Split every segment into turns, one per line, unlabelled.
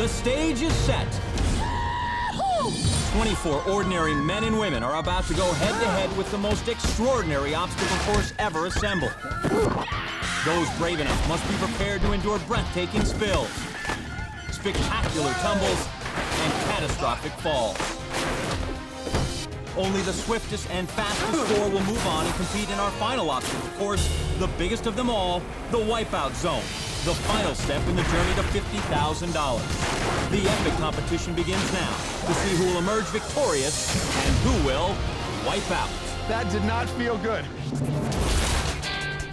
The stage is set. 24 ordinary men and women are about to go head-to-head with the most extraordinary obstacle course ever assembled. Those brave enough must be prepared to endure breathtaking spills, spectacular tumbles, and catastrophic falls. Only the swiftest and fastest four will move on and compete in our final obstacle course, the biggest of them all, the Wipeout Zone, the final step in the journey to $50,000. The epic competition begins now to see who will emerge victorious and who will wipe out.
That did not feel good.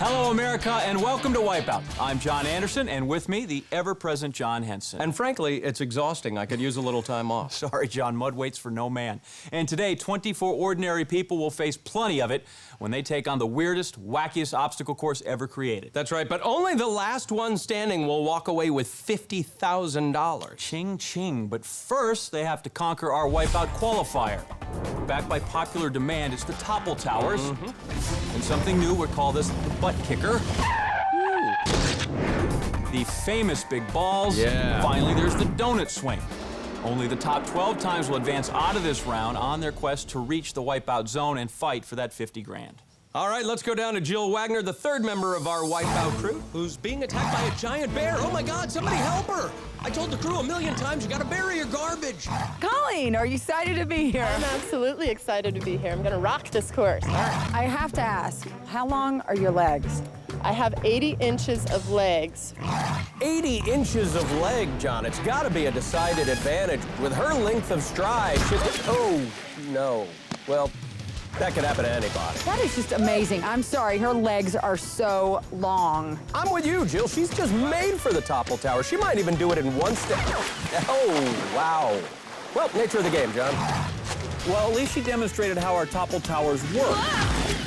Hello, America, and welcome to Wipeout. I'm John Anderson, and with me, the ever-present John Henson.
And frankly, it's exhausting. I could use a little time off.
Sorry, John, mud waits for no man. And today, 24 ordinary people will face plenty of it when they take on the weirdest, wackiest obstacle course ever created.
That's right, but only the last one standing will walk away with $50,000.
Ching, ching. But first, they have to conquer our Wipeout qualifier. Backed by popular demand, it's the Topple Towers. And something new, we'll call this the butt kicker. The famous big balls.
Yeah.
Finally, there's the donut swing. Only the top 12 times will advance out of this round on their quest to reach the Wipeout Zone and fight for that 50 grand.
All right, let's go down to Jill Wagner, the third member of our Wipeout crew, who's being attacked by a giant bear. Oh my God, somebody help her! I told the crew a million times, you gotta bury your garbage.
Colleen, are you excited to be here?
I'm absolutely excited to be here. I'm gonna rock this course.
I have to ask, how long are your legs?
I have 80 inches of legs.
80 inches of leg, John. It's gotta be a decided advantage. With her length of stride, oh, no. Well, that could happen to anybody.
That is just amazing. I'm sorry, her legs are so long.
I'm with you, Jill. She's just made for the Topple Tower. She might even do it in one step. Oh, wow. Well, nature of the game, John.
Well, at least she demonstrated how our Topple Towers work.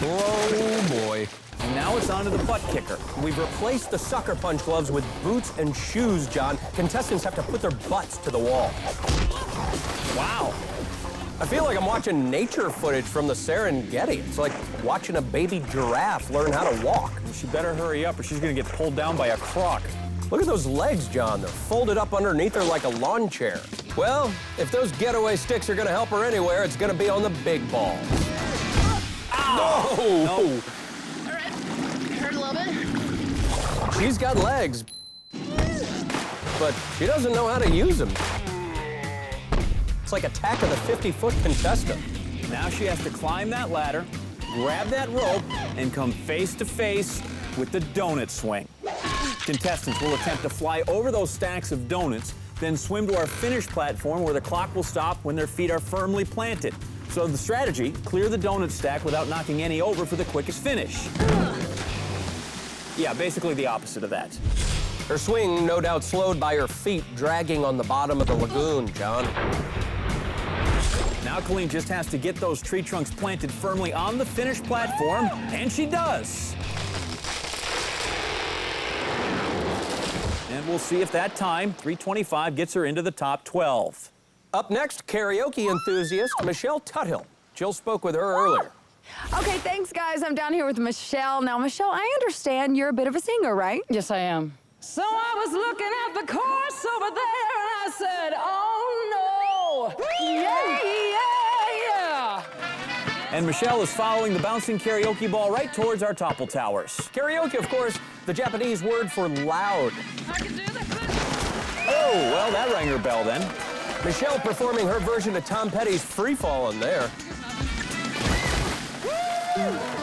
Oh, boy.
And now it's on to the butt kicker.
We've replaced the sucker punch gloves with boots and shoes, John. Contestants have to put their butts to the wall. Wow. I feel like I'm watching nature footage from the Serengeti. It's like watching a baby giraffe learn how to walk.
She better hurry up or she's gonna get pulled down by a croc.
Look at those legs, John. They're folded up underneath her like a lawn chair. Well, if those getaway sticks are gonna help her anywhere, it's gonna be on the big balls.
Ow!
No!
Nope.
All right, hurt a little bit.
She's got legs, but she doesn't know how to use them. It's like Attack of the 50-foot contestant.
Now she has to climb that ladder, grab that rope, and come face to face with the donut swing. Contestants will attempt to fly over those stacks of donuts, then swim to our finish platform where the clock will stop when their feet are firmly planted. So the strategy, clear the donut stack without knocking any over for the quickest finish. Yeah, basically the opposite of that.
Her swing, no doubt slowed by her feet dragging on the bottom of the lagoon, John.
Now Colleen just has to get those tree trunks planted firmly on the finish platform, and she does. And we'll see if that time, 3:25, gets her into the top 12.
Up next, karaoke enthusiast Michelle Tuthill. Jill spoke with her earlier.
Okay, thanks, guys. I'm down here with Michelle. Now, Michelle, I understand you're a bit of a singer, right?
Yes, I am. So I was looking at the course over there, and I said, oh, no. Yeah, yeah, yeah.
And Michelle is following the bouncing karaoke ball right towards our Topple Towers.
Karaoke, of course, the Japanese word for loud.
I can do that.
Oh, well, that rang her bell then.
Michelle performing her version of Tom Petty's Free Fallin' there.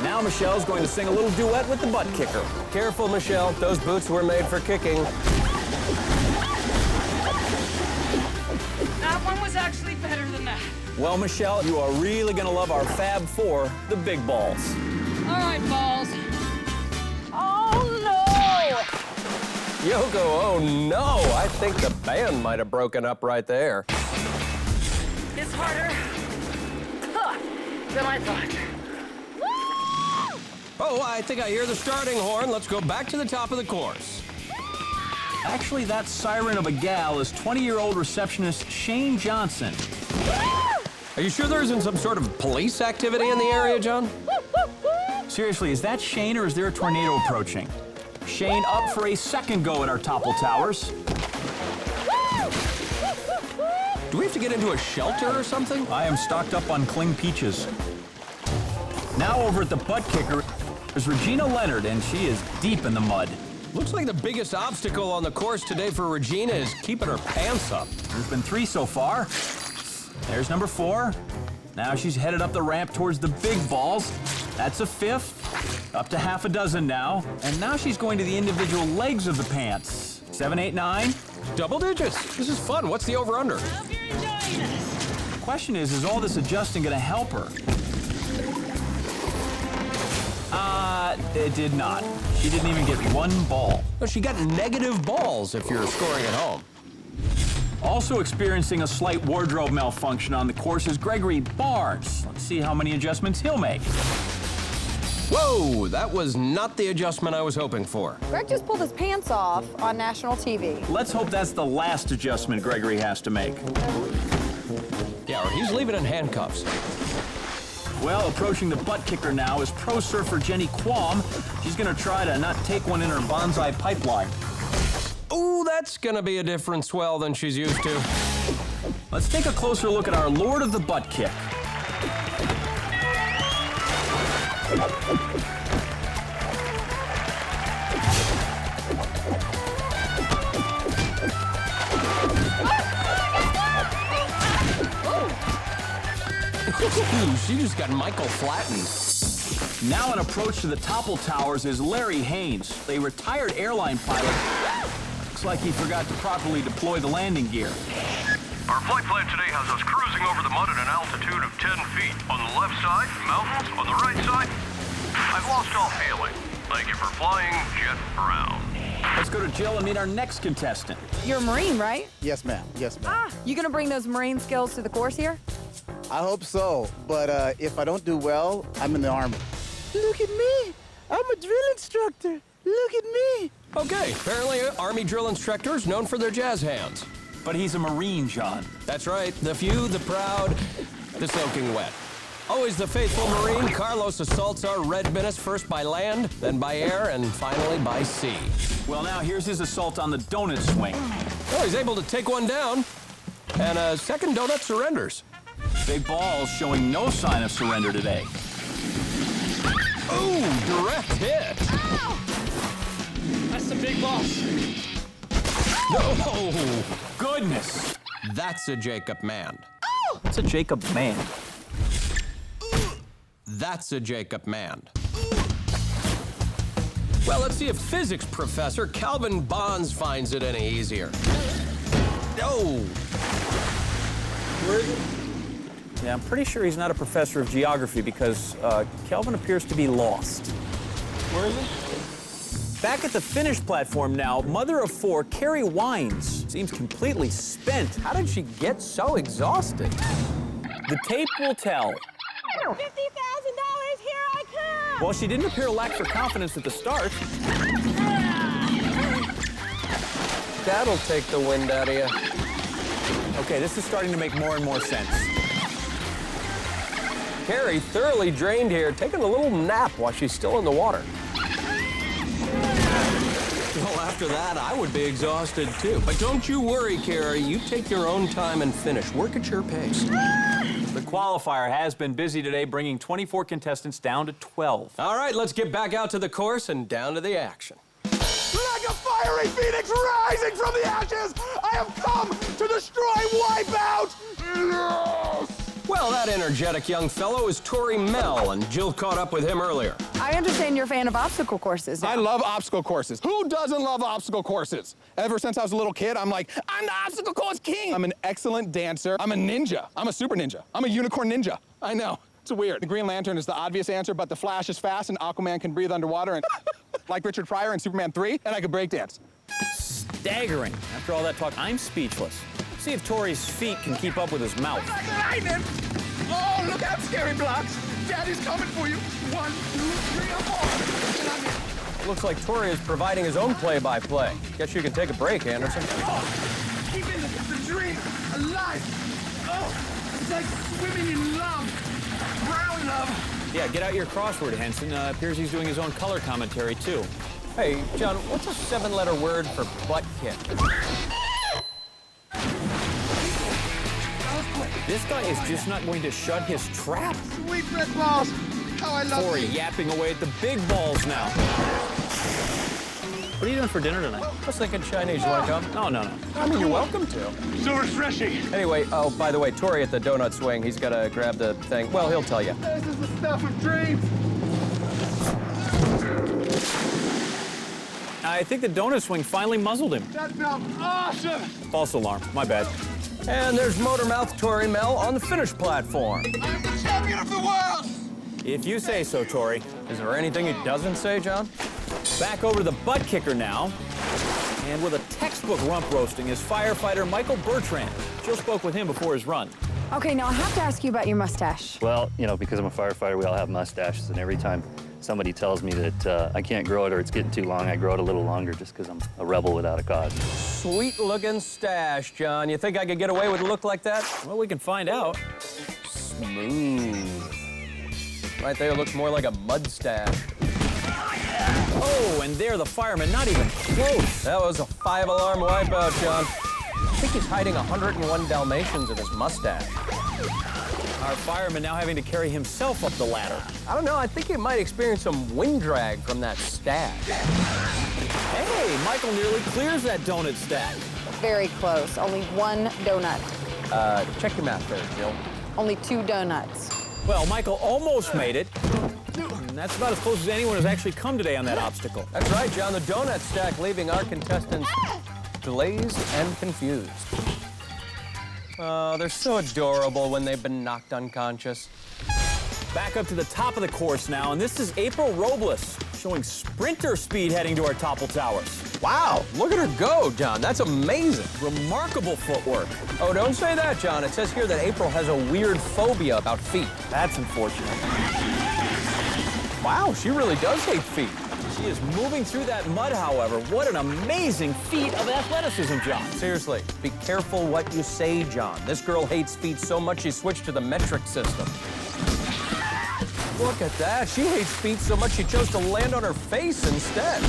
Now Michelle's going to sing a little duet with the butt kicker.
Careful, Michelle. Those boots were made for kicking.
That one was actually better than that.
Well, Michelle, you are really going to love our Fab Four, the big balls.
All right, balls.
Oh, no!
Yoko, oh no! I think the band might have broken up right there.
It's harder than I thought.
Oh, I think I hear the starting horn. Let's go back to the top of the course.
Actually, that siren of a gal is 20-year-old receptionist Shane Johnson.
Are you sure there isn't some sort of police activity in the area, John?
Seriously, is that Shane or is there a tornado approaching? Shane up for a second go at our Topple Towers.
Do we have to get into a shelter or something?
I am stocked up on cling peaches. Now over at the butt kicker is Regina Leonard, and she is deep in the mud.
Looks like the biggest obstacle on the course today for Regina is keeping her pants up.
There's been 3 so far. There's number 4. Now she's headed up the ramp towards the big balls. That's a 5th. Up to half a dozen now. And now she's going to the individual legs of the pants. 7, 8, 9.
Double digits. This is fun. What's the over-under?
Hope you're enjoying this.
The question is all this adjusting going to help her? It did not. She didn't even get 1 ball.
Well, she got negative balls if you're scoring at home.
Also experiencing a slight wardrobe malfunction on the course is Gregory Barnes. Let's see how many adjustments he'll make.
Whoa, that was not the adjustment I was hoping for.
Greg just pulled his pants off on national TV.
Let's hope that's the last adjustment Gregory has to make.
Yeah, or he's leaving in handcuffs.
Well, approaching the butt kicker now is pro surfer Jenny Quam. She's going to try to not take one in her bonsai pipeline.
Ooh, that's gonna be a different swell than she's used to.
Let's take a closer look at our Lord of the Butt Kick.
Ooh, she just got Michael flattened.
Now an approach to the Topple Towers is Larry Haynes, a retired airline pilot. Looks like he forgot to properly deploy the landing gear.
Our flight plan today has us cruising over the mud at an altitude of 10 feet. On the left side, mountains. On the right side, I've lost all feeling. Thank you for flying Jet Brown.
Let's go to Jill and meet our next contestant.
You're a Marine, right?
Yes, ma'am. Yes, ma'am.
Ah, you gonna bring those Marine skills to the course here?
I hope so. But if I don't do well, I'm in the Army. Look at me. I'm a drill instructor. Look at me.
Okay, apparently Army drill instructors known for their jazz hands.
But he's a Marine, John.
That's right, the few, the proud, the soaking wet. Always the faithful Marine, Carlos assaults our red menace first by land, then by air, and finally by sea.
Well, now here's his assault on the donut swing.
Oh, he's able to take one down, and a second donut surrenders.
Big balls showing no sign of surrender today.
Ooh, direct hit.
That's the big boss.
No,
Goodness.
that's a Jacob man.
What's a Jacob man?
That's a Jacob man. Well, let's see if physics professor Calvin Bonds finds it any easier. No.
Yeah, I'm pretty sure he's not a professor of geography because Kelvin appears to be lost. Where is he? Back at the finish platform now, mother of 4, Carrie Wines, seems completely spent.
How did she get so exhausted?
The tape will tell.
$50,000, here I come!
Well, she didn't appear to lack for confidence at the start.
That'll take the wind out of you.
Okay, this is starting to make more and more sense.
Carrie, thoroughly drained here, taking a little nap while she's still in the water. Well, after that, I would be exhausted too. But don't you worry, Carrie. You take your own time and finish. Work at your pace.
The qualifier has been busy today, bringing 24 contestants down to 12.
All right, let's get back out to the course and down to the action.
Like a fiery phoenix rising from the ashes, I have come to destroy Wipeout! Yes!
Well, that energetic young fellow is Tory Mel, and Jill caught up with him earlier.
I understand you're a fan of obstacle courses now.
I love obstacle courses. Who doesn't love obstacle courses? Ever since I was a little kid, I'm like, I'm the obstacle course king. I'm an excellent dancer. I'm a ninja. I'm a super ninja. I'm a unicorn ninja. I know. It's weird. The Green Lantern is the obvious answer, but the Flash is fast, and Aquaman can breathe underwater, and like Richard Pryor in Superman 3, and I could breakdance.
Staggering. After all that talk, I'm speechless. See if Tori's feet can keep up with his mouth.
Like lightning! Oh, look out, scary blocks! Daddy's coming for you. 1, 2, 3, or 4.
Looks like Tori is providing his own play-by-play. Guess you can take a break, Anderson.
Oh, keeping the dream alive. Oh, it's like swimming in love. Brown love.
Yeah, get out your crossword, Henson. Appears he's doing his own color commentary, too.
Hey, John, what's a 7-letter word for butt kick?
This guy is just not going to shut his trap.
Sweet red balls. How I love
Tori
these.
yapping away at the big balls now. What are you doing for dinner tonight?
I was thinking Chinese. You want to come?
No, no, no.
I mean, you're welcome to.
So refreshing.
Anyway, oh, by the way, Tori at the donut swing, he's got to grab the thing. Well, he'll tell you.
This is the stuff of dreams.
I think the donut swing finally muzzled him.
That felt awesome.
False alarm. My bad.
And there's Motormouth Tori Mel on the finish platform.
I'm the champion of the world.
If you say so, Tori.
Is there anything he doesn't say, John?
Back over to the butt kicker now. And with a textbook rump roasting is firefighter Michael Bertrand. Jill spoke with him before his run.
Okay, now I have to ask you about your mustache.
Well, you know, because I'm a firefighter, we all have mustaches, and every time somebody tells me that I can't grow it or it's getting too long, I grow it a little longer just because I'm a rebel without a cause.
Sweet-looking stash, John. You think I could get away with a look like that?
Well, we can find out.
Smooth. Right there looks more like a mud stash.
Oh, and there the fireman, not even close.
That was a 5-alarm wipeout, John. I think he's hiding 101 Dalmatians in his mustache.
Our fireman now having to carry himself up the ladder.
I don't know, I think he might experience some wind drag from that stash.
Hey, Michael nearly clears that donut stack.
Very close. Only one donut.
Check your math there, Jill.
Only 2 donuts.
Well, Michael almost made it. And that's about as close as anyone has actually come today on that obstacle.
That's right, John. The donut stack leaving our contestants glazed and confused. Oh, they're so adorable when they've been knocked unconscious.
Back up to the top of the course now, and this is April Robles showing sprinter speed heading to our Topple Towers.
Wow, look at her go, John. That's amazing.
Remarkable footwork.
Oh, don't say that, John. It says here that April has a weird phobia about feet.
That's unfortunate.
Wow, she really does hate feet.
She is moving through that mud, however. What an amazing feat of athleticism, John.
Seriously, be careful what you say, John. This girl hates feet so much she switched to the metric system. Look at that. She hates feet so much she chose to land on her face instead.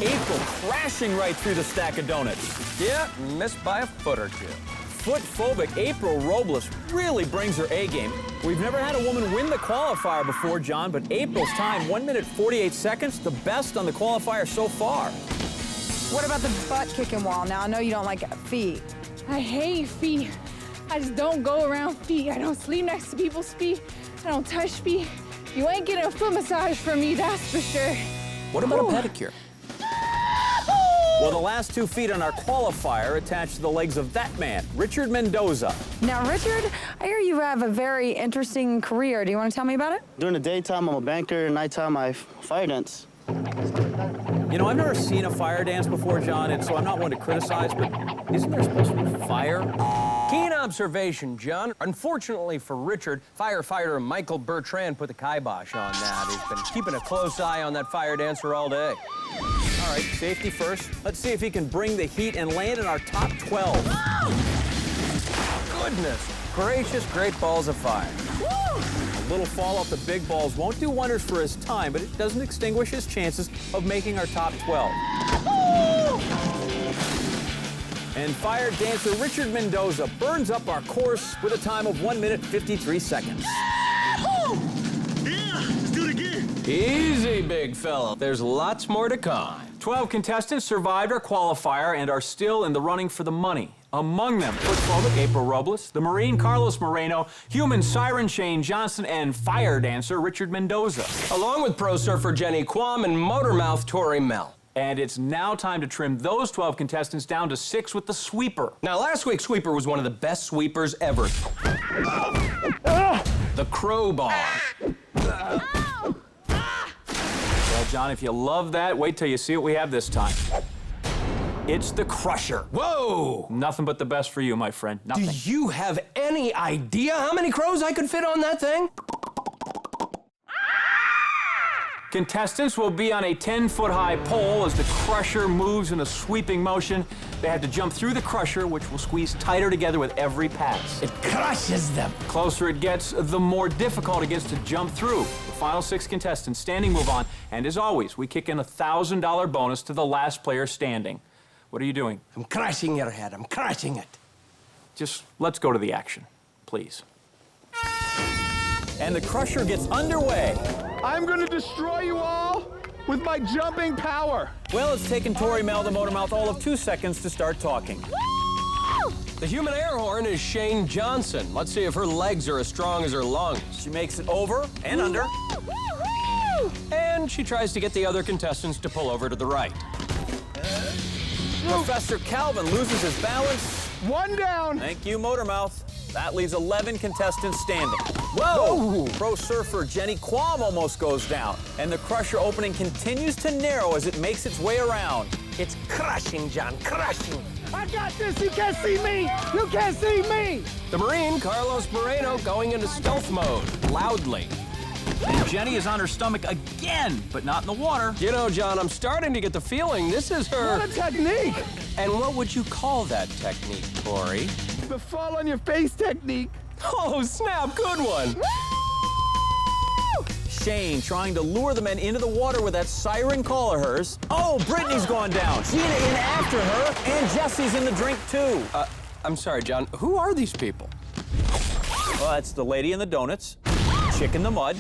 April crashing right through the stack of donuts.
Yeah, missed by a foot or two.
Foot-phobic April Robles really brings her A-game. We've never had a woman win the qualifier before, John, but April's time, 1 minute 48 seconds, the best on the qualifier so far.
What about the butt kicking wall? Now, I know you don't like feet.
I hate feet. I just don't go around feet. I don't sleep next to people's feet. I don't touch feet. You ain't getting a foot massage from me, that's for sure.
What about a pedicure?
Well, the last 2 feet on our qualifier attached to the legs of that man, Richard Mendoza.
Now, Richard, I hear you have a very interesting career. Do you want to tell me about it?
During the daytime, I'm a banker. Nighttime, I fire dance.
You know, I've never seen a fire dance before, John, and so I'm not one to criticize, but isn't there supposed to be fire?
Keen observation, John. Unfortunately for Richard, firefighter Michael Bertrand put the kibosh on that. He's been keeping a close eye on that fire dancer all day.
All right, safety first. Let's see if he can bring the heat and land in our top 12.
Goodness gracious, great balls of fire.
A little fall off the big balls won't do wonders for his time, but it doesn't extinguish his chances of making our top 12. And fire dancer Richard Mendoza burns up our course with a time of 1 minute 53 seconds.
Yeah, let's do it again.
Easy, big fella. There's lots more to come.
12 contestants survived our qualifier and are still in the running for the money. Among them, foot-phobic April Robles, the Marine Carlos Moreno, human siren Shane Johnson, and fire dancer Richard Mendoza.
Along with pro surfer Jenny Quam and motormouth Tori Mel.
And it's now time to trim those 12 contestants down to 6 with the sweeper.
Now, last week's sweeper was one of the best sweepers ever. The crowbar.
Well, John, if you love that, wait till you see what we have this time. It's the crusher.
Whoa!
Nothing but the best for you, my friend. Nothing.
Do you have any idea how many crows I could fit on that thing?
Contestants will be on a 10-foot-high pole as the crusher moves in a sweeping motion. They have to jump through the crusher, which will squeeze tighter together with every pass.
It crushes them.
The closer it gets, the more difficult it gets to jump through. The final 6 contestants standing move on, and as always, we kick in a $1,000 bonus to the last player standing. What are you doing?
I'm crushing your head. I'm crushing it.
just let's go to the action, please. And the crusher gets underway.
I'm gonna destroy you all with my jumping power.
Well, it's taken Tori Mel, the motor mouth, all of 2 seconds to start talking.
The human air horn is Shane Johnson. Let's see if her legs are as strong as her lungs.
She makes it over and under.
And she tries to get the other contestants to pull over to the right.
Professor Calvin loses his balance.
1 down.
Thank you, Motormouth. That leaves 11 contestants standing. Whoa! Pro surfer Jenny Quam almost goes down. And the crusher opening continues to narrow as it makes its way around.
It's crushing, John, crushing.
I got this. You can't see me. You can't see me.
The Marine, Carlos Moreno, going into stealth mode, loudly.
And Jenny is on her stomach again, but not in the water.
You know, John, I'm starting to get the feeling this is her...
What a technique.
And what would you call that technique, Tori?
The fall on your face technique.
Oh, snap, good one.
Shane trying to lure the men into the water with that siren call of hers. Oh, Brittany's gone down. Gina in after her, and Jesse's in the drink too.
I'm sorry, John, who are these people?
Well, that's the lady in the donuts, chick in the mud,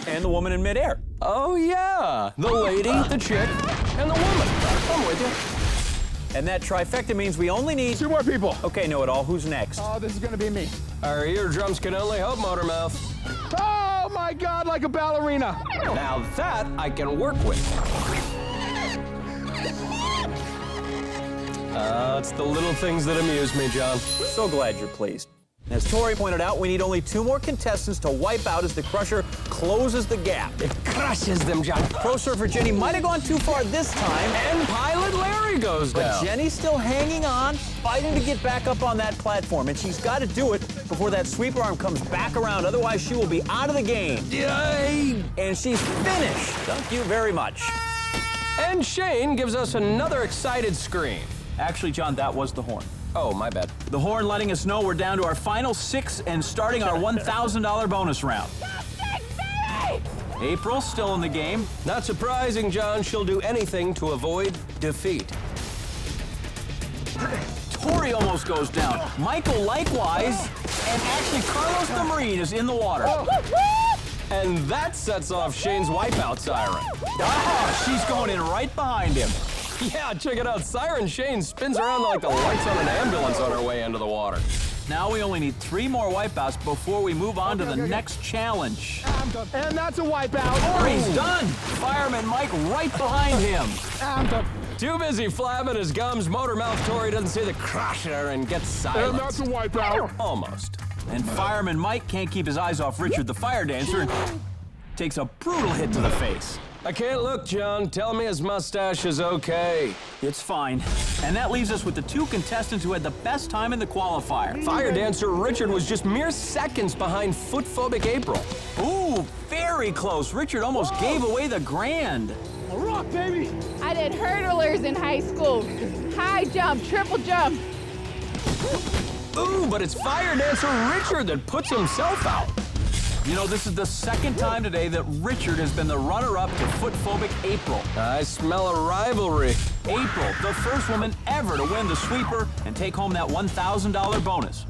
and the woman in midair.
Oh, yeah, the lady, the chick, and the woman. I'm with you.
And that trifecta means we only need
2 more people.
Okay, know-it-all, who's next?
Oh, this is gonna be me.
Our eardrums can only hope, Motormouth.
Oh my God, like a ballerina.
Now that I can work with. It's the little things that amuse me, John.
So glad you're pleased. As Tori pointed out, we need only 2 more contestants to wipe out as the crusher closes the gap.
It crushes them, John.
Pro surfer Jenny might have gone too far this time.
And pilot Larry goes
But
down.
Jenny's still hanging on, fighting to get back up on that platform. And she's got to do it before that sweeper arm comes back around. Otherwise, she will be out of the game.
Yay!
And she's finished. Thank you very much.
And Shane gives us another excited scream.
Actually, John, that was the horn.
Oh, my bad.
The horn letting us know we're down to our final 6 and starting our $1,000 bonus round. April's still in the game.
Not surprising, John. She'll do anything to avoid defeat.
Tori almost goes down. Michael likewise. And actually, Carlos the Marine is in the water.
And that sets off Shane's wipeout siren.
Ah, she's going in right behind him.
Yeah, check it out. Siren Shane spins around like the lights on an ambulance on her way into the water.
Now we only need 3 more wipeouts before we move on to the next challenge.
I'm done. And that's a wipeout.
Tori's done. Fireman Mike right behind him.
I'm done.
Too busy flapping his gums, Motormouth Tori doesn't see the crusher and gets
And that's
silent.
a wipeout.
Almost.
And Fireman Mike can't keep his eyes off Richard the fire dancer and takes a brutal hit to the face.
I can't look, John. Tell me his mustache is okay.
It's fine. And that leaves us with the 2 contestants who had the best time in the qualifier.
Fire dancer Richard was just mere seconds behind foot-phobic April.
Ooh, very close. Richard almost gave away the grand.
A rock, baby.
I did hurdlers in high school. High jump, triple jump.
Ooh, but it's fire dancer Richard that puts himself out.
You know, this is the 2nd time today that Richard has been the runner-up to foot-phobic April.
I smell a rivalry.
April, the first woman ever to win the sweeper and take home that $1,000 bonus.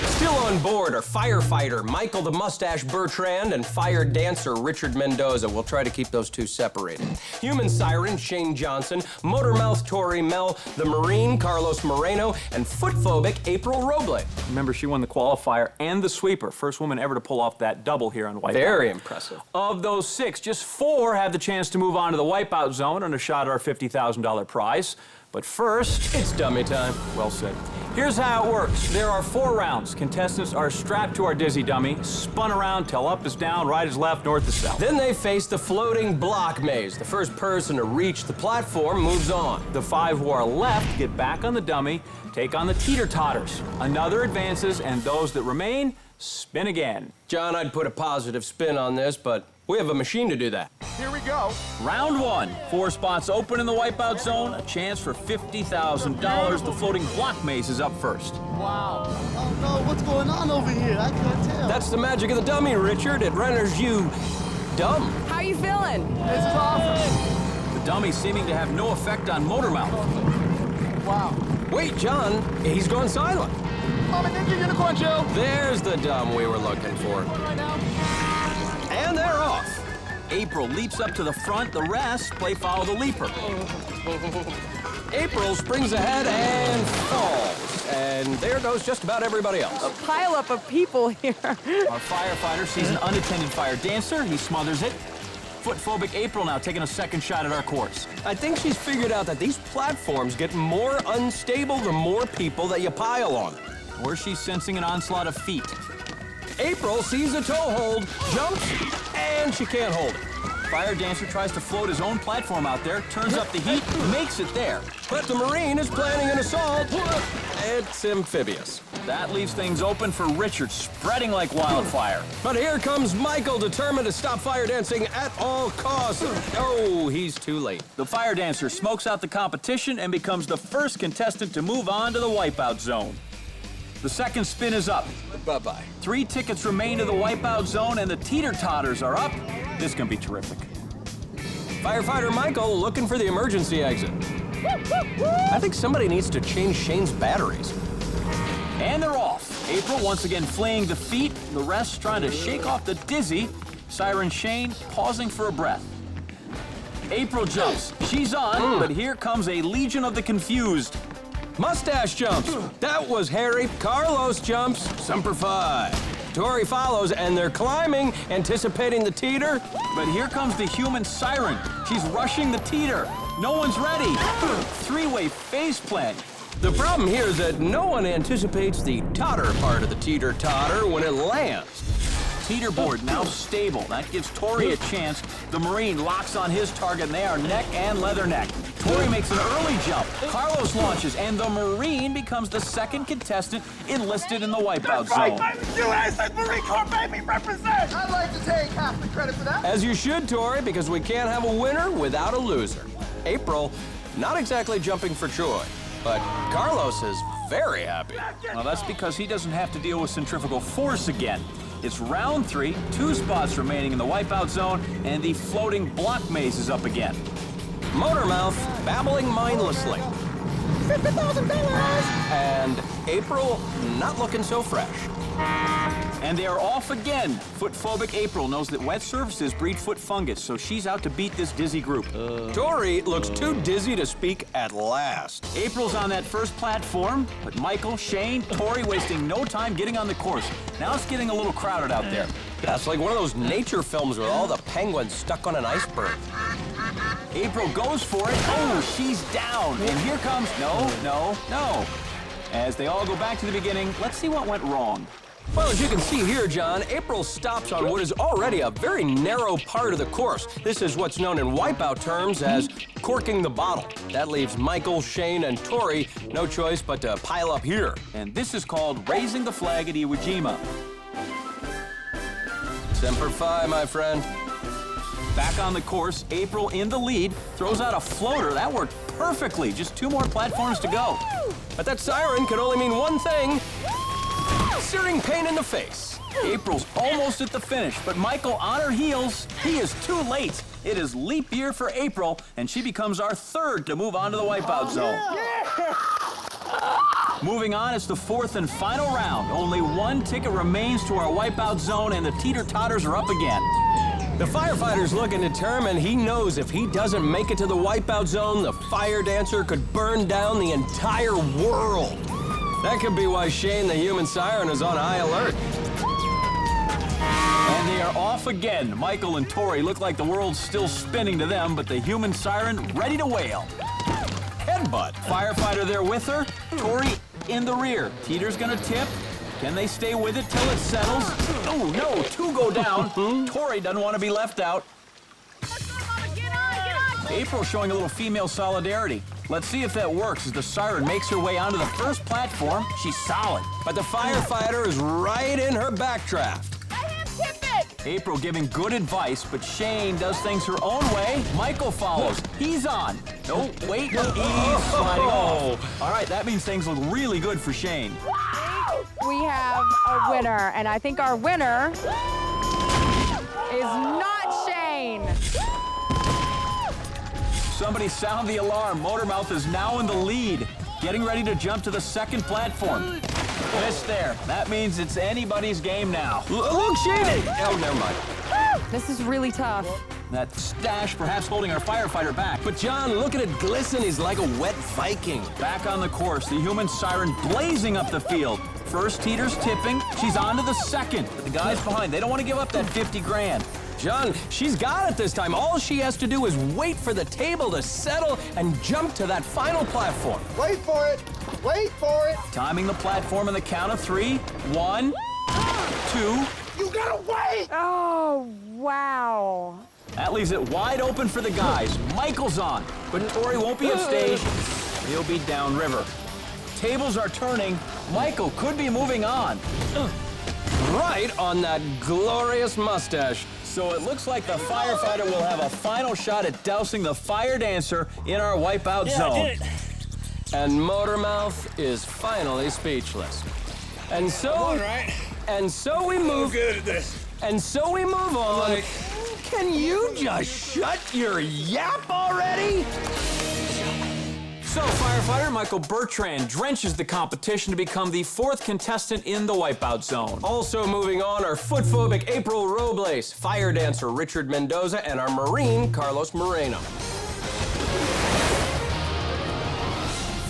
Still on board are firefighter Michael the Mustache Bertrand and fire dancer Richard Mendoza. We'll try to keep those 2 separated. Human siren Shane Johnson, motormouth Tori Mel, the Marine Carlos Moreno, and foot-phobic April Roble.
Remember, she won the qualifier and the sweeper. First woman ever to pull off that double here on Wipeout.
Very impressive.
Of those 6, just 4 have the chance to move on to the Wipeout zone and a shot at our $50,000 prize. But first,
It's dummy time.
well said. Here's how it works. There are 4 rounds. Contestants are strapped to our dizzy dummy, spun around till up is down, right is left, north is south.
Then they face the floating block maze. The first person to reach the platform moves on.
The 5 who are left get back on the dummy, take on the teeter-totters. Another advances, and those that remain spin again.
John, I'd put a positive spin on this, but we have a machine to do that.
Here we go.
Round 1. 4 spots open in the Wipeout zone. A chance for $50,000. The floating block maze is up first.
Wow. Oh no, what's going on over here? I can't tell.
That's the magic of the dummy, Richard. It renders you dumb.
How you feeling?
This is awesome.
The dummy seeming to have no effect on Motormouth.
Wow.
Wait, John, he's gone silent.
I'm a ninja unicorn, Joe.
There's the dumb we were looking for.
Right now.
And they're off.
April leaps up to the front. The rest play follow the leaper.
April springs ahead and falls. And there goes just about everybody else.
A pileup of people here.
Our firefighter sees an unattended fire dancer. He smothers it. Foot-phobic April now taking a second shot at our course.
I think she's figured out that these platforms get more unstable the more people that you pile on.
Or she's sensing an onslaught of feet.
April sees a toe hold, jumps, and she can't hold it.
Fire dancer tries to float his own platform out there, turns up the heat, makes it there.
But the Marine is planning an assault. It's amphibious.
That leaves things open for Richard, spreading like wildfire.
But here comes Michael, determined to stop fire dancing at all costs. Oh, he's too late.
The fire dancer smokes out the competition and becomes the first contestant to move on to the wipeout zone. The second spin is up.
Bye-bye.
3 tickets remain to the wipeout zone, and the teeter-totters are up. This can be terrific.
Firefighter Michael looking for the emergency exit. I think somebody needs to change Shane's batteries.
And they're off. April once again fleeing defeat. The rest trying to shake off the dizzy. Siren Shane pausing for a breath. April jumps. She's on, but here comes a legion of the confused.
Mustache jumps. That was Harry. Carlos jumps. Semper Fi. Tori follows, and they're climbing, anticipating the teeter.
But here comes the human siren. She's rushing the teeter. No one's ready. 3-way face plant.
The problem here is that no one anticipates the totter part of the teeter-totter when it lands.
Teeter board now stable. That gives Tori a chance. The Marine locks on his target, and they are neck and leather neck. Tori makes an early jump. Carlos launches, and the Marine becomes the second contestant enlisted in the wipeout zone.
USA Marine Corps, baby, represent! I'd like to take half the credit for that.
As you should, Tori, because we can't have a winner without a loser. April, not exactly jumping for joy, but Carlos is very happy.
Well, that's because he doesn't have to deal with centrifugal force again. It's round 3, 2 spots remaining in the wipeout zone, and the floating block maze is up again.
Motormouth babbling mindlessly.
$50,000!
And April not looking so fresh.
And they are off again. Foot-phobic April knows that wet surfaces breed foot fungus, so she's out to beat this dizzy group.
Tori looks too dizzy to speak at last.
April's on that first platform, but Michael, Shane, Tori wasting no time getting on the course. Now it's getting a little crowded out there.
That's like one of those nature films with all the penguins stuck on an iceberg.
April goes for it. Oh, she's down. And here comes... No. As they all go back to the beginning, let's see what went wrong.
Well, as you can see here, John, April stops on what is already a very narrow part of the course. This is what's known in wipeout terms as corking the bottle. That leaves Michael, Shane, and Tori no choice but to pile up here.
And this is called raising the flag at Iwo Jima.
Semper Fi, my friend.
Back on the course, April in the lead, throws out a floater. That worked perfectly. Just 2 more platforms to go.
But that siren could only mean one thing. Searing pain in the face.
April's almost at the finish, but Michael on her heels. He is too late. It is leap year for April, and she becomes our 3rd to move on to the wipeout zone. Moving on, it's the 4th and final round. Only 1 ticket remains to our wipeout zone, and the teeter-totters are up again.
The firefighter's looking determined. He knows if he doesn't make it to the wipeout zone, the fire dancer could burn down the entire world. That could be why Shane, the human siren, is on high alert.
And they are off again. Michael and Tori look like the world's still spinning to them, but the human siren ready to wail. Headbutt. Firefighter there with her. Tori in the rear. Teeter's gonna tip. Can they stay with it till it settles? Oh, no, 2 go down. Tori doesn't want to be left out. April showing a little female solidarity. Let's see if that works as the siren makes her way onto the first platform. She's solid.
But the firefighter is right in her backdraft.
April giving good advice, but Shane does things her own way. Michael follows. He's on. No, wait, he's sliding off. All right, that means things look really good for Shane.
We have a winner, and I think our winner is not Shane.
somebody sound the alarm. Motormouth is now in the lead, getting ready to jump to the second platform. Missed there. That means it's anybody's game now.
Look, Shady! Oh, never mind.
This is really tough.
That stash perhaps holding our firefighter back.
But John, look at it glisten. He's like a wet Viking.
Back on the course, the human siren blazing up the field. First heater's tipping. She's on to the second. But the guys behind, they don't want to give up that 50 grand.
John, she's got it this time. All she has to do is wait for the table to settle and jump to that final platform.
Wait for it. Wait for it.
Timing the platform in the count of 3. 1, 2.
You gotta wait.
Oh, wow.
That leaves it wide open for the guys. Michael's on, but Tori won't be upstage. He'll be downriver. Tables are turning. Michael could be moving on.
Right on that glorious mustache.
So it looks like the firefighter will have a final shot at dousing the fire dancer in our wipeout zone.
I did it. And Motormouth is finally speechless. And so, and so we move.
Good at this.
And so we move on. Can you just shut your yap already?
So firefighter Michael Bertrand drenches the competition to become the 4th contestant in the wipeout zone.
Also moving on are foot-phobic April Robles, fire dancer Richard Mendoza, and our Marine Carlos Moreno.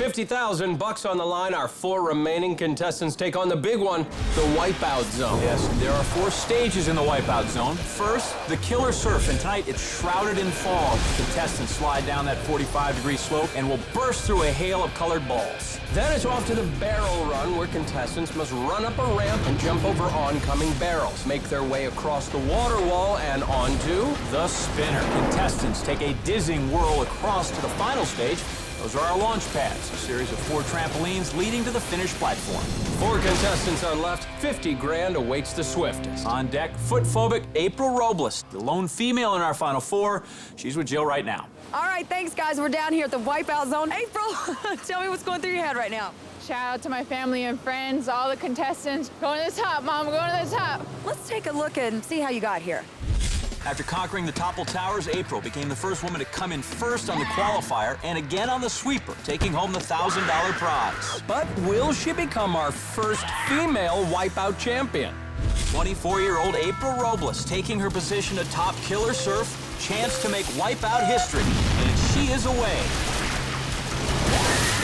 $50,000 on the line. Our 4 remaining contestants take on the big one, the Wipeout Zone.
Yes, there are 4 stages in the Wipeout Zone. First, the killer surf, and tonight it's shrouded in fog. Contestants slide down that 45-degree slope and will burst through a hail of colored balls.
Then it's off to the barrel run, where contestants must run up a ramp and jump over oncoming barrels, make their way across the water wall and onto
the spinner. Contestants take a dizzying whirl across to the final stage. Those are our launch pads, a series of 4 trampolines leading to the finish platform.
4 contestants are left. 50 grand awaits the swiftest.
On deck, foot-phobic April Robles, the lone female in our final 4. She's with Jill right now.
All right, thanks, guys. We're down here at the Wipeout Zone. April, tell me what's going through your head right now.
Shout out to my family and friends, all the contestants. Going to the top, Mom, going to the top.
Let's take a look and see how you got here.
After conquering the Topple Towers, April became the first woman to come in first on the qualifier and again on the sweeper, taking home the $1,000 prize.
But will she become our first female Wipeout Champion?
24-year-old April Robles taking her position atop killer surf, chance to make Wipeout history, and she is away.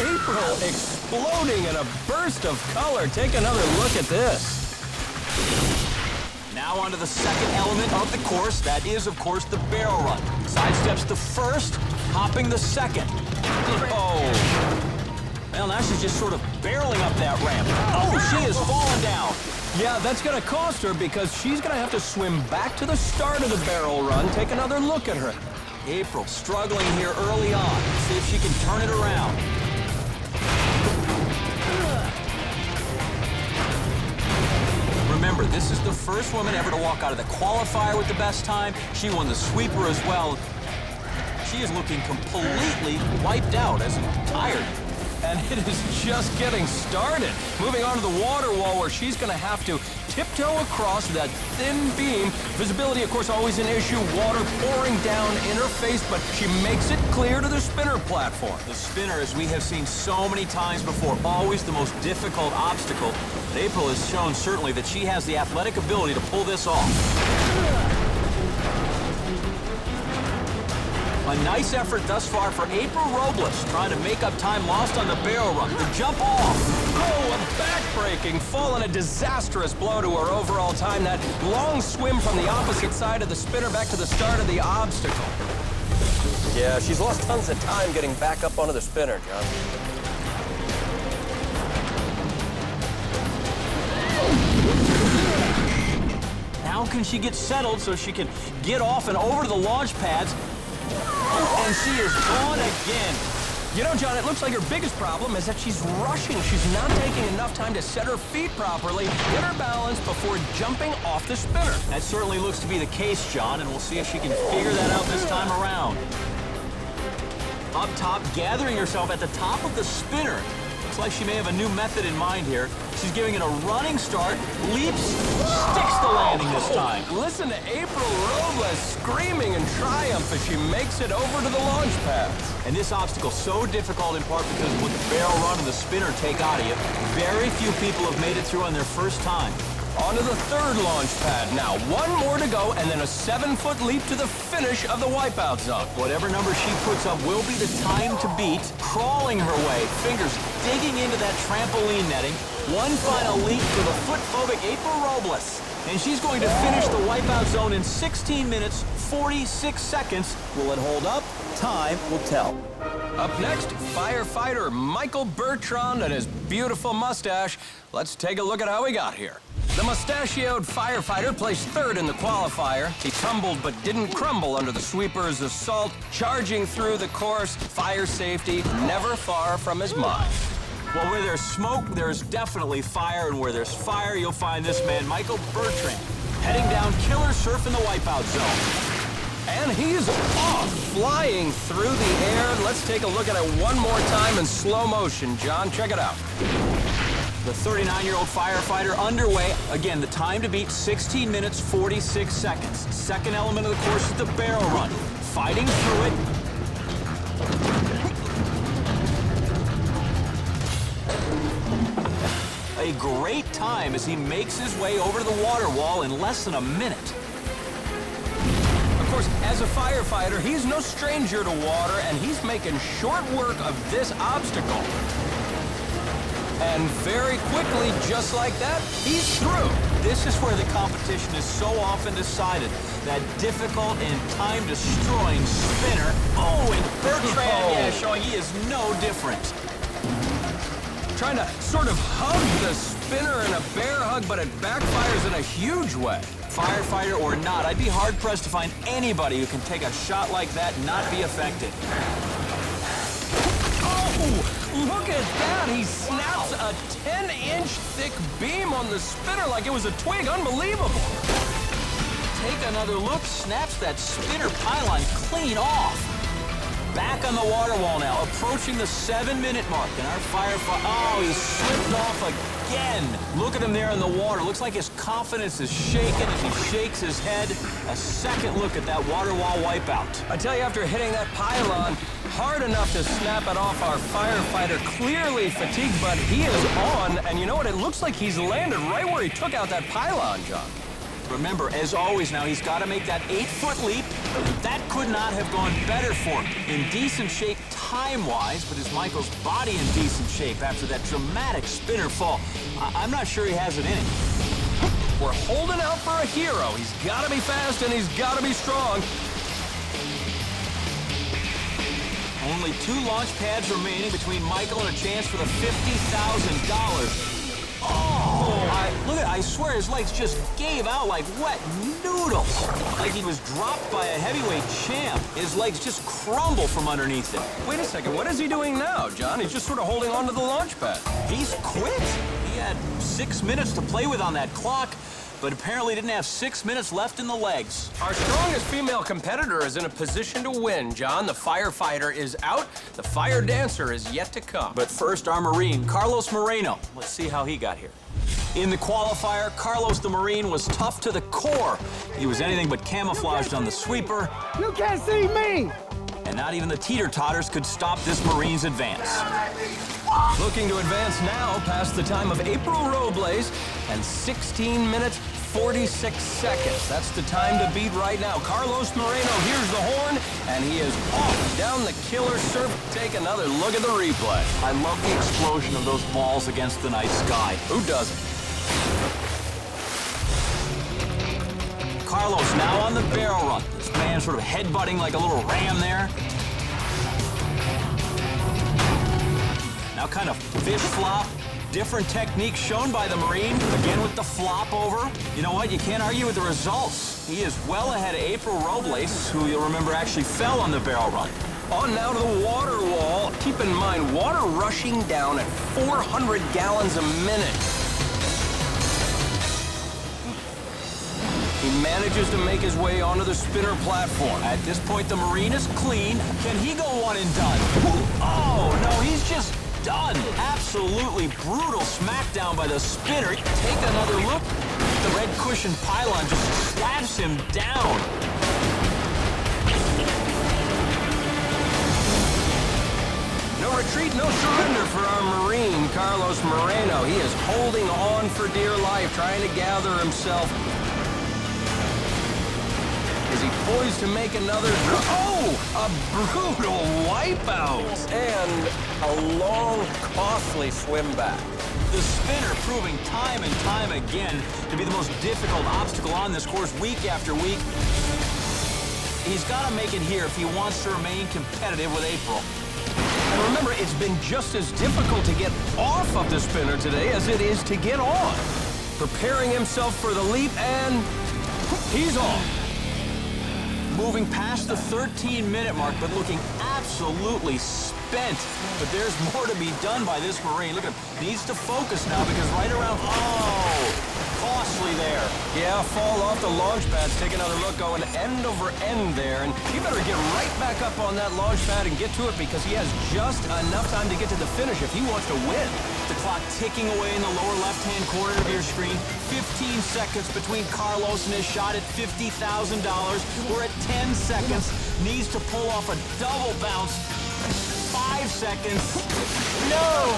April exploding in a burst of color. Take another look at this.
Now onto the second element of the course. That is, of course, the barrel run. Sidesteps the first, hopping the second. Oh. Well, now she's just sort of barreling up that ramp. Oh, she has fallen down.
Yeah, that's going to cost her because she's going to have to swim back to the start of the barrel run. Take another look at her.
April struggling here early on. See if she can turn it around. Remember, this is the first woman ever to walk out of the qualifier with the best time. She won the sweeper as well. She is looking completely wiped out, as in tired.
And it is just getting started. Moving on to the water wall, where she's going to have to tiptoe across that thin beam. Visibility, of course, always an issue. Water pouring down in her face, but she makes it clear to the spinner platform.
The spinner, as we have seen so many times before, always the most difficult obstacle. But April has shown certainly that she has the athletic ability to pull this off. A nice effort thus far for April Robles, trying to make up time lost on the barrel run. The jump off.
Oh, a back-breaking fall and a disastrous blow to her overall time. That long swim from the opposite side of the spinner back to the start of the obstacle. Yeah, she's lost tons of time getting back up onto the spinner, John.
How can she get settled so she can get off and over to the launch pads? And she is gone again.
You know, John, it looks like her biggest problem is that she's rushing. She's not taking enough time to set her feet properly, get her balance before jumping off the spinner.
That certainly looks to be the case, John, and we'll see if she can figure that out this time around. Up top, gathering herself at the top of the spinner. Looks like she may have a new method in mind here. She's giving it a running start, leaps, sticks the landing this time.
Listen to April Robles screaming in triumph as she makes it over to the launch pads.
And this obstacle's so difficult in part because of what the barrel run and the spinner take out of you. Very few people have made it through on their first time.
On to the third launch pad now. One more to go, and then a 7-foot leap to the finish of the wipeout zone.
Whatever number she puts up will be the time to beat. Crawling her way, fingers digging into that trampoline netting. One final leap for the foot-phobic April Robles. And she's going to finish the wipeout zone in 16 minutes, 46 seconds. Will it hold up? Time will tell.
Up next, firefighter Michael Bertrand and his beautiful mustache. Let's take a look at how he got here. The mustachioed firefighter placed third in the qualifier. He tumbled but didn't crumble under the sweeper's assault, charging through the course. Fire safety never far from his mind.
Well, where there's smoke, there's definitely fire, and where there's fire, you'll find this man, Michael Bertrand, heading down killer surf in the wipeout zone.
And he's off, flying through the air. Let's take a look at it one more time in slow motion. John, check it out.
The 39-year-old firefighter underway. Again, the time to beat, 16 minutes, 46 seconds. Second element of the course is the barrel run. Fighting through it. A great time as he makes his way over to the water wall in less than a minute.
Of course, as a firefighter, he's no stranger to water, and he's making short work of this obstacle. And very quickly, just like that, he's through.
This is where the competition is so often decided. That difficult and time-destroying spinner. Oh, and Bertrand, yeah, showing he is no different.
Trying to sort of hug the spinner in a bear hug, but it backfires in a huge way.
Firefighter or not, I'd be hard-pressed to find anybody who can take a shot like that and not be affected.
Oh, look at that. He snaps a 10-inch thick beam on the spinner like it was a twig. Unbelievable.
Take another look, snaps that spinner pylon clean off. Back on the water wall now, approaching the 7-minute mark. And our firefighter, oh, he slipped off again. Look at him there in the water. Looks like his confidence is shaken as he shakes his head. A second look at that water wall wipeout.
I tell you, after hitting that pylon hard enough to snap it off, our firefighter clearly fatigued, but he is on. And you know what? It looks like he's landed right where he took out that pylon, John.
Remember, as always now, he's got to make that 8-foot leap. That could not have gone better for him. In decent shape time-wise, but is Michael's body in decent shape after that dramatic spinner fall? I'm not sure he has it in him.
We're holding out for a hero. He's got to be fast and he's got to be strong.
Only 2 launch pads remaining between Michael and a chance for the $50,000. Look at, I swear his legs just gave out like wet noodles. Like he was dropped by a heavyweight champ. His legs just crumble from underneath him.
Wait a second, what is he doing now, John? He's just sort of holding on to the launch pad.
He's quit. He had 6 minutes to play with on that clock, but apparently didn't have 6 minutes left in the legs.
Our strongest female competitor is in a position to win, John. The firefighter is out. The fire dancer is yet to come.
But first, our Marine, Carlos Moreno. Let's see how he got here. In the qualifier, Carlos the Marine was tough to the core. He was anything but camouflaged on the sweeper.
You can't see me!
And not even the teeter-totters could stop this Marine's advance.
Looking to advance now past the time of April Robles and 16 minutes, 46 seconds. That's the time to beat right now. Carlos Moreno hears the horn, and he is off down the killer surf. Take another look at the replay.
I love the explosion of those balls against the night sky.
Who doesn't?
Carlos now on the barrel run. This man sort of headbutting like a little ram there. Now kind of fish flop. Different technique shown by the Marine. Again with the flop over. You know what? You can't argue with the results. He is well ahead of April Robles, who you'll remember actually fell on the barrel run.
On now to the water wall. Keep in mind, water rushing down at 400 gallons a minute. He manages to make his way onto the spinner platform.
At this point, the Marine is clean. Can he go one and done? Oh, no, he's just done. done. Absolutely brutal smackdown by the spinner. Take another look. The red cushion pylon just slaps him down.
No retreat, no surrender for our Marine, Carlos Moreno. He is holding on for dear life, trying to gather himself. Is he poised to make another... Oh! A brutal wipeout! And a long, costly swim back.
The spinner proving time and time again to be the most difficult obstacle on this course week after week. He's got to make it here if he wants to remain competitive with April.
And remember, it's been just as difficult to get off of the spinner today as it is to get on. Preparing himself for the leap, and he's on.
Moving past the 13-minute mark, but looking absolutely spent. But there's more to be done by this Marine. Look at him. Needs to focus now because right around... Oh! Costly there.
Yeah, fall off the launch pads. Take another look, going end over end there. And you better get right back up on that launch pad and get to it because he has just enough time to get to the finish if he wants to win.
The clock ticking away in the lower left-hand corner of your screen. 15 seconds between Carlos and his shot at $50,000. We're at 10 seconds. Needs to pull off a double bounce. 5 seconds. No!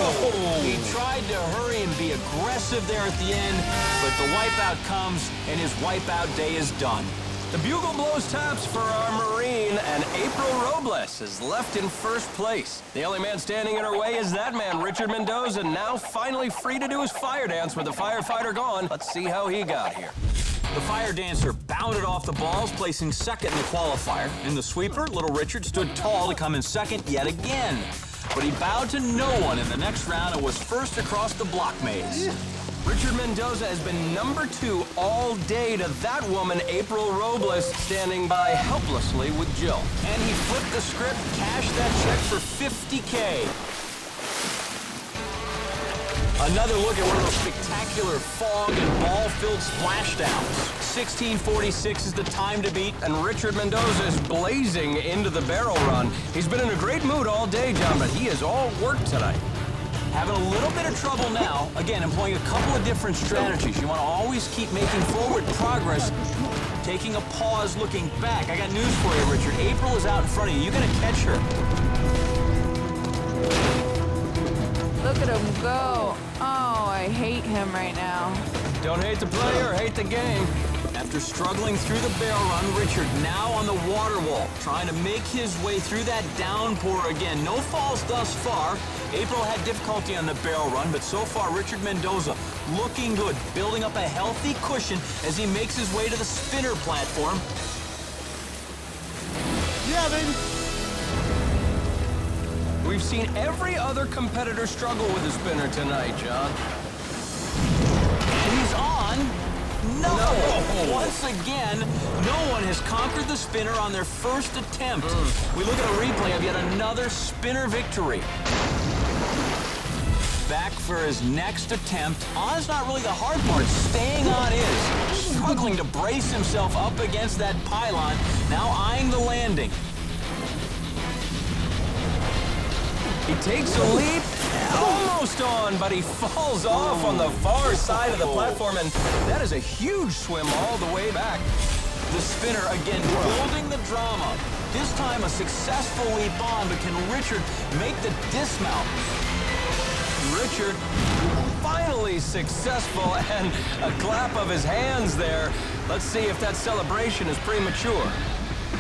He tried to hurry and be aggressive there at the end, but the wipeout comes, and his wipeout day is done.
The bugle blows taps for our Marine, and April Robles is left in first place. The only man standing in her way is that man, Richard Mendoza, now finally free to do his fire dance with the firefighter gone. Let's see how he got here.
The fire dancer bounded off the balls, placing second in the qualifier. In the sweeper, Little Richard stood tall to come in second yet again. But he bowed to no one in the next round and was first across the block maze.
Richard Mendoza has been number 2 all day to that woman, April Robles, standing by helplessly with Jill.
And he flipped the script, cashed that check for $50K. Another look at one of those spectacular fog and ball-filled splashdowns. 16:46 is the time to beat.
And Richard Mendoza is blazing into the barrel run. He's been in a great mood all day, John, but he is all work tonight.
Having a little bit of trouble now. Again, employing a couple of different strategies. You want to always keep making forward progress. Taking a pause, looking back. I got news for you, Richard. April is out in front of you. You're going to catch her.
Look at him go. Oh, I hate him right now.
Don't hate the player, hate the game.
After struggling through the barrel run, Richard now on the water wall, trying to make his way through that downpour again. No falls thus far. April had difficulty on the barrel run, but so far Richard Mendoza looking good, building up a healthy cushion as he makes his way to the spinner platform.
Yeah, baby.
We've seen every other competitor struggle with the spinner tonight, John.
And he's on. No! Once again, no one has conquered the spinner on their first attempt. We look at a replay of yet another spinner victory. Back for his next attempt. On's not really the hard part. Staying on is. Struggling to brace himself up against that pylon. Now eyeing the landing.
He takes a leap, almost on, but he falls off on the far side of the platform, and that is a huge swim all the way back.
The spinner again building the drama. This time a successful leap on, but can Richard make the dismount?
Richard finally successful, and a clap of his hands there. Let's see if that celebration is premature.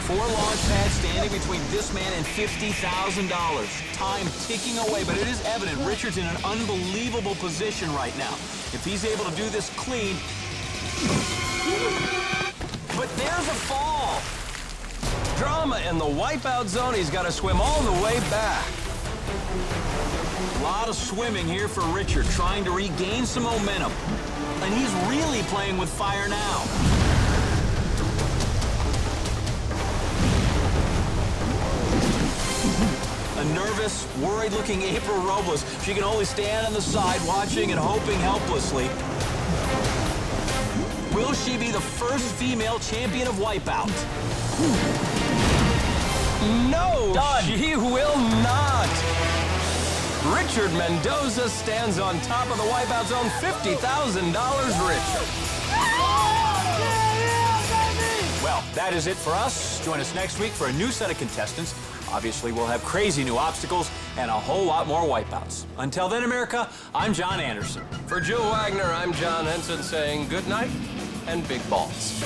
4 launch pads standing between this man and $50,000. Time ticking away, but it is evident Richard's in an unbelievable position right now. If he's able to do this clean... But there's a fall!
Drama in the wipeout zone. He's got to swim all the way back.
A lot of swimming here for Richard, trying to regain some momentum. And he's really playing with fire now. A nervous, worried-looking April Robles. She can only stand on the side, watching and hoping helplessly. Will she be the first female champion of Wipeout?
No,
Done.
She will not. Richard Mendoza stands on top of the Wipeout Zone, $50,000 richer.
Well, that is it for us. Join us next week for a new set of contestants. Obviously, we'll have crazy new obstacles and a whole lot more wipeouts. Until then, America, I'm John Anderson.
For Joe Wagner, I'm John Henson saying good night and big balls.